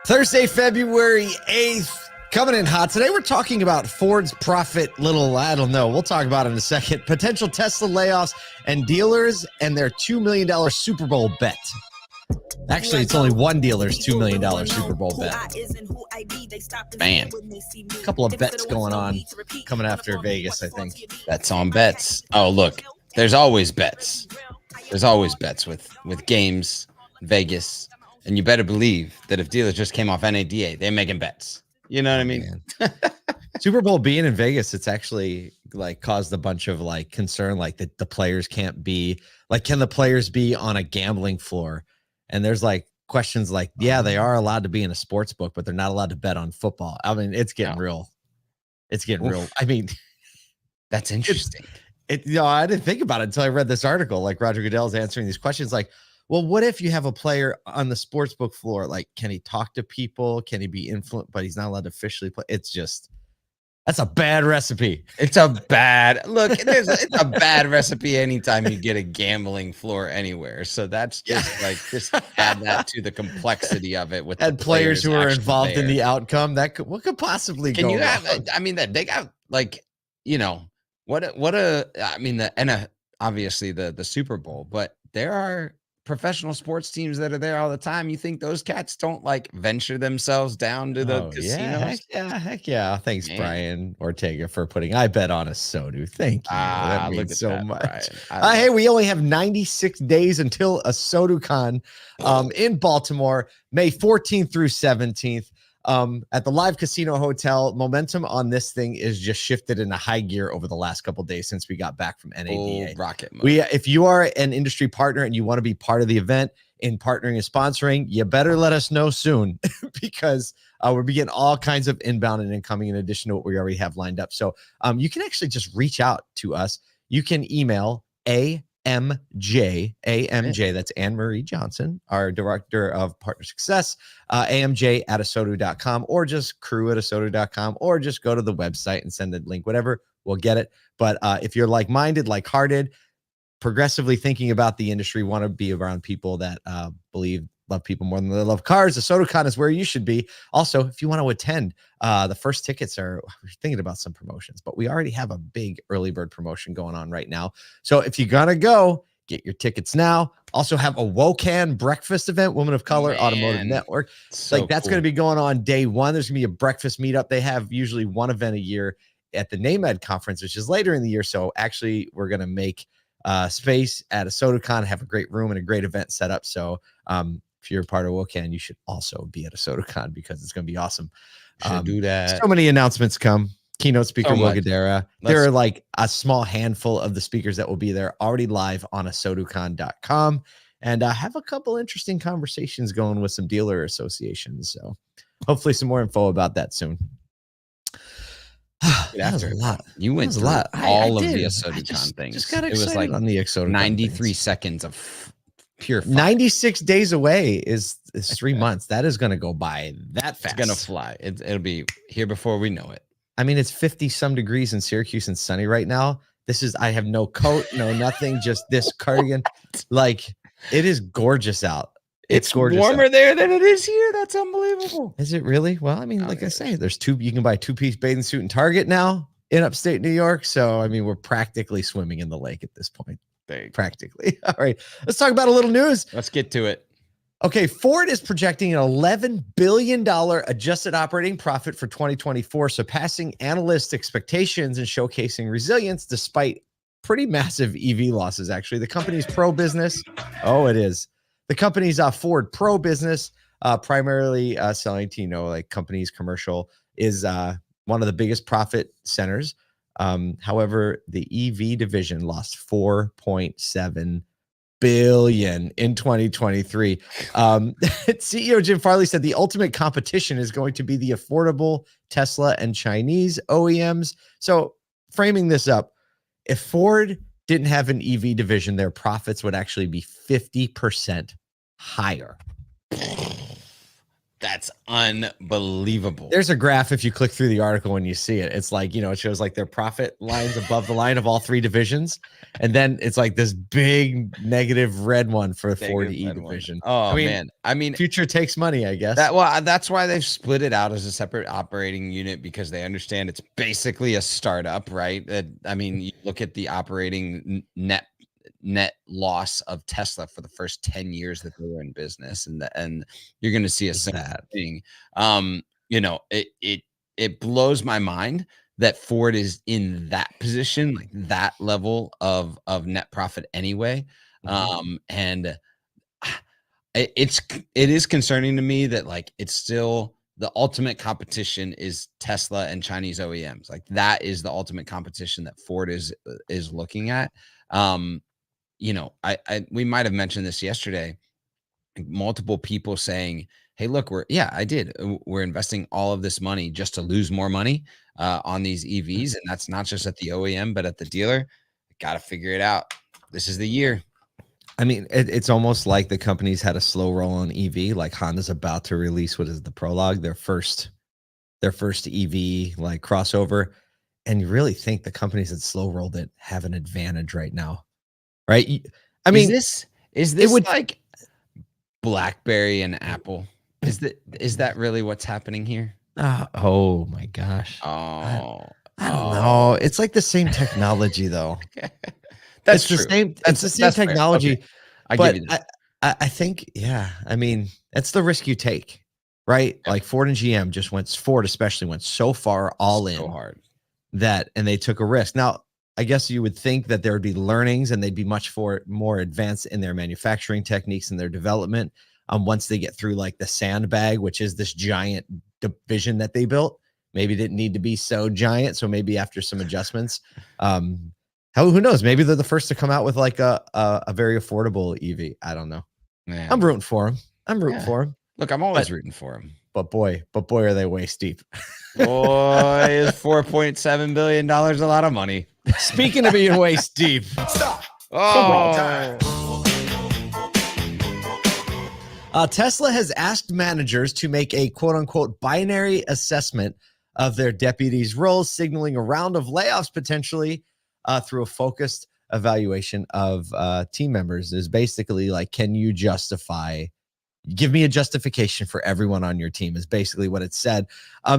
Thursday, February 8th, coming in hot. Today we're talking about Ford's profit I don't know. We'll talk about it in a second. Potential Tesla layoffs and dealers and their $2 million Super Bowl bet. Actually, it's only one dealer's $2 million Super Bowl bet. Man, a couple of bets going on coming after Vegas, I think. Bets on bets. Oh, look, there's always bets. There's always bets with games, Vegas. And you better believe that if dealers just came off NADA, they're making bets. You know what I mean? Super Bowl being in Vegas, it's actually like caused a bunch of like concern, like the players can't be like, can the players be on a gambling floor? And there's like questions like, yeah, they are allowed to be in a sports book, but they're not allowed to bet on football. I mean, it's getting real. It's getting real. I mean, that's interesting. I didn't think about it until I read this article. Like Roger Goodell's answering these questions like, well, what if you have a player on the sportsbook floor? Like, can he talk to people? Can he be influenced? But he's not allowed to officially play. It's just, that's a bad recipe. It's a bad it's a bad recipe anytime you get a gambling floor anywhere. So that's just just add that to the complexity of it with and players who are involved in the outcome. What could possibly go wrong? I mean, that they got like, obviously the Super Bowl, but there are professional sports teams that are there all the time. You think those cats don't like venture themselves down to the casinos? Heck yeah. Thanks, man. Brian Ortega, for putting I bet on a SoDo. Thank you. That means so much. Hey, we only have 96 days until a SoDoCon in Baltimore, May 14th through 17th. At the Live Casino Hotel. Momentum on this thing is just shifted into high gear over the last couple of days since we got back from NADA. Rocket mode. If you are an industry partner and you want to be part of the event in partnering and sponsoring, you better let us know soon because we're beginning all kinds of inbound and incoming in addition to what we already have lined up. So you can actually just reach out to us. You can email AMJ, that's Anne-Marie Johnson, our director of partner success, AMJ@asodo.com, or just crew@asodo.com, or just go to the website and send the link, whatever, we'll get it. But if you're like-minded, like-hearted, progressively thinking about the industry, want to be around people that love people more than they love cars, the SoDoCon is where you should be. Also, if you want to attend, the first tickets we're thinking about some promotions, but we already have a big early bird promotion going on right now. So if you're going to go, get your tickets now. Also have a WOCAN breakfast event, Women of Color Automotive Network. That's going to be going on day one. There's going to be a breakfast meetup. They have usually one event a year at the NAMED conference, which is later in the year. So actually we're going to make space at a SoDoCon, have a great room and a great event set up. So if you're a part of WOCAN, you should also be at a SoDoCon because it's going to be awesome. Do that. So many announcements come. Keynote speaker Will Guidara. There are like a small handful of the speakers that will be there already live on asodocon.com, and have a couple interesting conversations going with some dealer associations. So hopefully some more info about that soon. That was a lot. You went through all of the ASODoCon things. Just got excited. It was like on the ASODoCon 93 seconds of pure fun. 96 days away is 3 months. That is going to go by that fast. It's going to fly. It'll be here before we know it. I mean, it's 50 some degrees in Syracuse and sunny right now. I have no coat, no nothing, just this cardigan. Like, it is gorgeous out. It's gorgeous. Warmer there than it is here. That's unbelievable. Is it really? Well, I mean, like I say, you can buy a 2-piece bathing suit in Target now in upstate New York. So, I mean, we're practically swimming in the lake at this point. Practically. All right. Let's talk about a little news. Let's get to it. Okay. Ford is projecting an $11 billion adjusted operating profit for 2024, surpassing analyst expectations and showcasing resilience despite pretty massive EV losses. Actually, the company's pro business. Oh, it is. The company's Ford Pro business, primarily selling to, like companies, commercial, is one of the biggest profit centers. However, the EV division lost $4.7 billion in 2023. CEO Jim Farley said the ultimate competition is going to be the affordable Tesla and Chinese OEMs. So framing this up, if Ford didn't have an EV division, their profits would actually be 50% higher. That's unbelievable. There's a graph if you click through the article when you see it. It's like, it shows like their profit lines above the line of all three divisions. And then it's like this big negative red one for the Ford E division. Oh, man. I mean, future takes money, I guess. That's why they've split it out as a separate operating unit, because they understand it's basically a startup, right? I mean, you look at the operating net loss of Tesla for the first 10 years that they were in business, and you're going to see a similar thing. It blows my mind that Ford is in that position, like that level of net profit anyway. And it is concerning to me that like it's still the ultimate competition is Tesla and Chinese OEMs. Like that is the ultimate competition that Ford is looking at. We might have mentioned this yesterday. Multiple people saying, "Hey, look, we're investing all of this money just to lose more money on these EVs, and that's not just at the OEM but at the dealer. Got to figure it out. This is the year." I mean, it's almost like the companies had a slow roll on EV. Like Honda's about to release what is the Prologue, their first EV like crossover, and you really think the companies that slow rolled it have an advantage right now, right? I mean, is this like BlackBerry and Apple? Is that really what's happening here? Oh my gosh! Oh, I don't know. It's like the same technology, though. That's true. It's the same technology. Okay. I give you that. I think, yeah. I mean, that's the risk you take, right? Yep. Like Ford and GM Ford especially went so far all in hard and they took a risk. Now, I guess you would think that there would be learnings and they'd be much more advanced in their manufacturing techniques and their development. Once they get through like the Sandbag, which is this giant division that they built, maybe it didn't need to be so giant. So maybe after some adjustments, who knows? Maybe they're the first to come out with like a very affordable EV. I don't know. Man. I'm rooting for them. For them. Look, I'm always rooting for them. But boy, are they waist deep. Boy, is $4.7 billion a lot of money. Speaking of being waist deep. Stop. Oh. Tesla has asked managers to make a quote unquote binary assessment of their deputies' roles, signaling a round of layoffs potentially through a focused evaluation of team members. Is basically like, can you give me a justification for everyone on your team is basically what it said.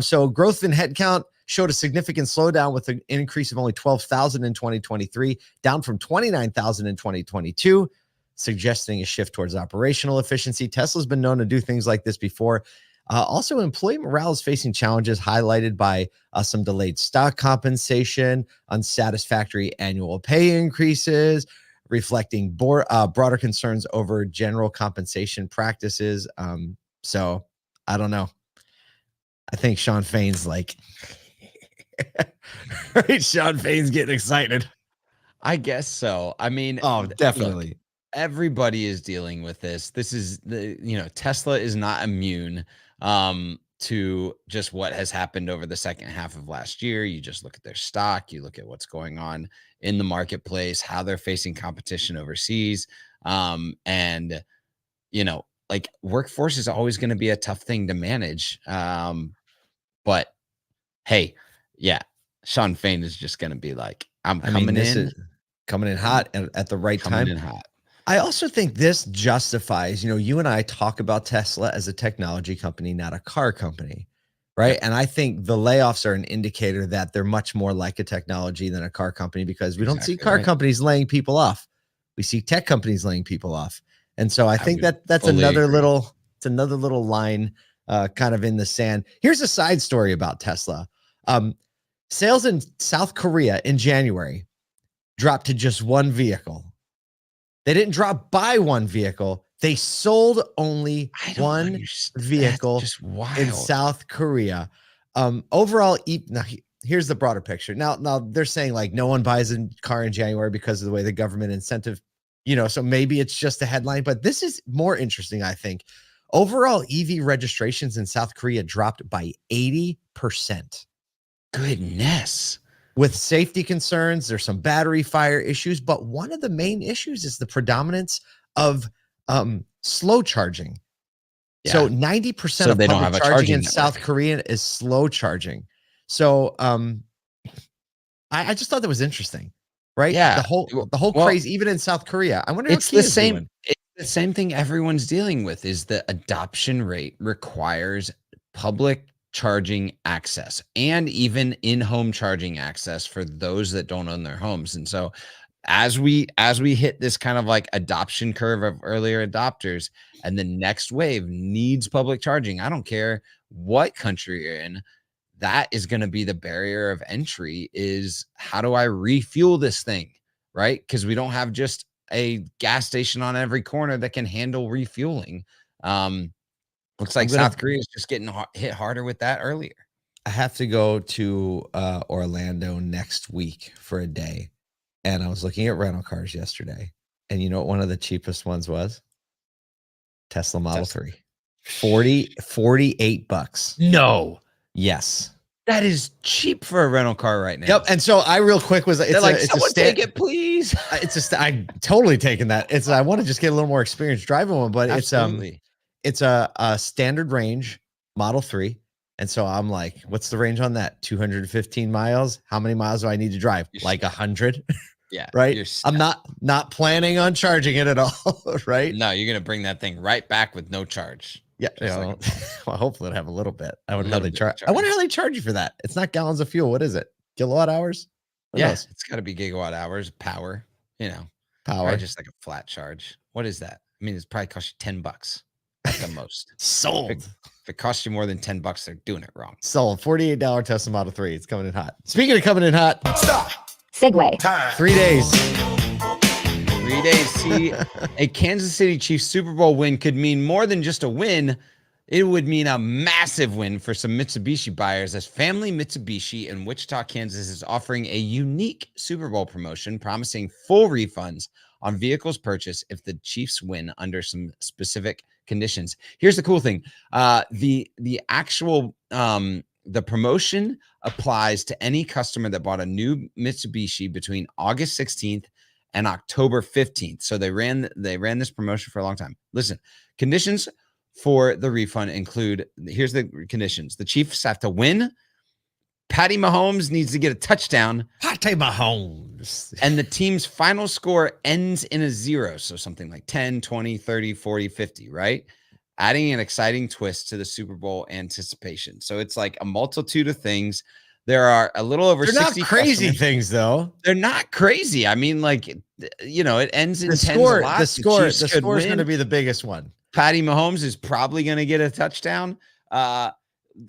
So growth in headcount showed a significant slowdown with an increase of only 12,000 in 2023, down from 29,000 in 2022, suggesting a shift towards operational efficiency. Tesla's been known to do things like this before. Also, employee morale is facing challenges highlighted by some delayed stock compensation, unsatisfactory annual pay increases, reflecting broader concerns over general compensation practices. So I don't know. I think Sean Fain's like, right? Sean Fain's getting excited. I guess so. I mean, definitely. Look, everybody is dealing with this. This is Tesla is not immune to just what has happened over the second half of last year. You just look at their stock, you look at what's going on in the marketplace, how they're facing competition overseas. And like workforce is always going to be a tough thing to manage. But hey, yeah, Sean Fain is just going to be like, coming in hot at the right time. Coming in hot. I also think this justifies, you and I talk about Tesla as a technology company, not a car company, right? Yeah. And I think the layoffs are an indicator that they're much more like a technology than a car company, because we don't see car companies laying people off. We see tech companies laying people off. And so I think that's another little line kind of in the sand. Here's a side story about Tesla. Sales in South Korea in January dropped to just one vehicle. They didn't drop by one vehicle. They sold only one vehicle in South Korea. Overall, now here's the broader picture. Now they're saying like no one buys a car in January because of the way the government incentive, so maybe it's just a headline, but this is more interesting, I think. Overall, EV registrations in South Korea dropped by 80%. Goodness. With safety concerns, there's some battery fire issues, but one of the main issues is the predominance of slow charging. So Yeah. 90% So of they don't public have a charging charging in network. South Korea is slow charging. So I just thought that was interesting, right? Yeah. The whole Well, craze, even in South Korea. I wonder how it's the Kia's same. doing. It's the same thing everyone's dealing with. Is the adoption rate requires public charging access and even in-home charging access for those that don't own their homes. And so, as we hit this kind of like adoption curve of earlier adopters, and the next wave needs public charging, I don't care what country you're in, that is going to be the barrier of entry. Is how do I refuel this thing, right? Because we don't have just a gas station on every corner that can handle refueling. Looks like South Korea is just getting hit harder with that earlier. I have to go to Orlando next week for a day, and I was looking at rental cars yesterday, and you know what one of the cheapest ones was? Tesla Model 3. 48 bucks. No. Yes. That is cheap for a rental car right now. Yep. And so I real quick was it's like, someone take it, please. I'm totally taking that. I want to just get a little more experience driving one, but Absolutely. it's a standard range Model 3. And so I'm like, what's the range on that? 215 miles. How many miles do I need to drive? Like 100. Yeah. Right. I'm not planning on charging it at all. Right. No, you're going to bring that thing right back with no charge. Yeah. Well, hopefully it'll have a little bit. I wonder how they charge. I wonder how they charge you for that. It's not gallons of fuel. What is it? Kilowatt hours? Yes. Yeah, it's got to be gigawatt hours, power, power. Just like a flat charge. What is that? I mean, it's probably cost you $10 at the most. Sold. If it costs you more than $10, they're doing it wrong. Sold. $48 Tesla Model 3. It's coming in hot. Speaking of coming in hot, stop. Segue. Time. 3 days. 3 days. See, a Kansas City Chiefs Super Bowl win could mean more than just a win. It would mean a massive win for some Mitsubishi buyers, as Family Mitsubishi in Wichita, Kansas is offering a unique Super Bowl promotion promising full refunds on vehicles purchased if the Chiefs win under some specific conditions. Here's the cool thing. The actual the promotion applies to any customer that bought a new Mitsubishi between August 16th and October 15th. So they ran this promotion for a long time. Listen, conditions for the refund include, here's the conditions. The Chiefs have to win. Patty Mahomes needs to get a touchdown. Patty Mahomes. And the team's final score ends in a 0. So something like 10, 20, 30, 40, 50, right? Adding an exciting twist to the Super Bowl anticipation. So it's like a multitude of things. There are a little over 60 They're not crazy customers. Things, though. They're not crazy. I mean, like, it ends in the 10s score. a lot. The score is going to be the biggest one. Patty Mahomes is probably going to get a touchdown.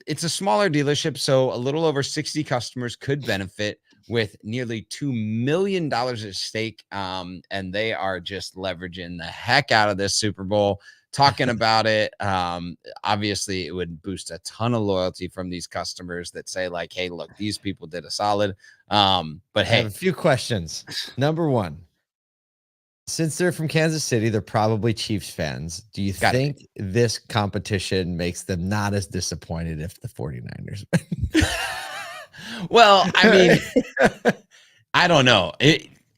It's a smaller dealership, so a little over 60 customers could benefit with nearly $2 million at stake. And they are just leveraging the heck out of this Super Bowl, talking about it. Obviously, it would boost a ton of loyalty from these customers that say, like, hey, look, these people did a solid. But hey, I have a few questions. Number one, since they're from Kansas City, they're probably Chiefs fans. Do you think this competition makes them not as disappointed if the 49ers win? Well, I mean, I don't know.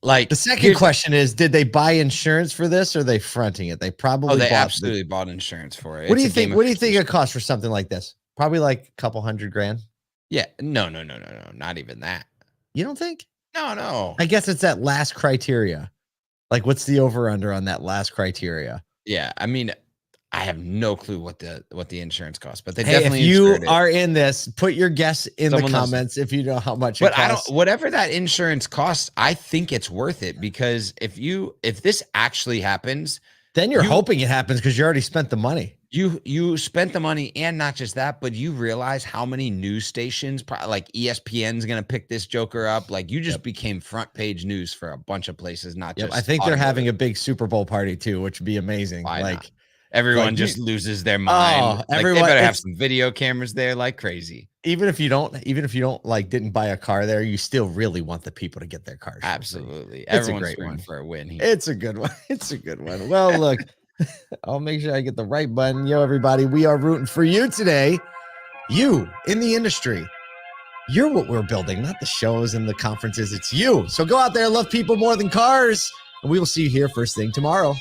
Like, the second question is, did they buy insurance for this, or are they fronting it? They probably absolutely bought insurance for it. What do you think? What do you think it costs for something like this? Probably like a couple $100,000. Yeah. No. Not even that. You don't think? No. I guess it's that last criteria. Like, what's the over under on that last criteria? Yeah. I mean, I have no clue what the insurance costs, but they definitely. If you are in this, put your guess in the comments if you know how much it costs. Whatever that insurance costs, I think it's worth it, because if this actually happens, then you're hoping it happens because you already spent the money. You spent the money, and not just that, but you realize how many news stations, like ESPN's going to pick this joker up. Like, you just became front page news for a bunch of places, not just. I think they're having a big Super Bowl party too, which would be amazing. Like, everyone just loses their mind. Everyone, they better have some video cameras there like crazy. Even if you don't like didn't buy a car there, you still really want the people to get their cars. Absolutely. It's a great one for a win here. It's a good one. It's a good one. Well, look, I'll make sure I get the right button. Yo, everybody, we are rooting for you today. You in the industry. You're what we're building, not the shows and the conferences. It's you. So go out there, love people more than cars. And we will see you here first thing tomorrow.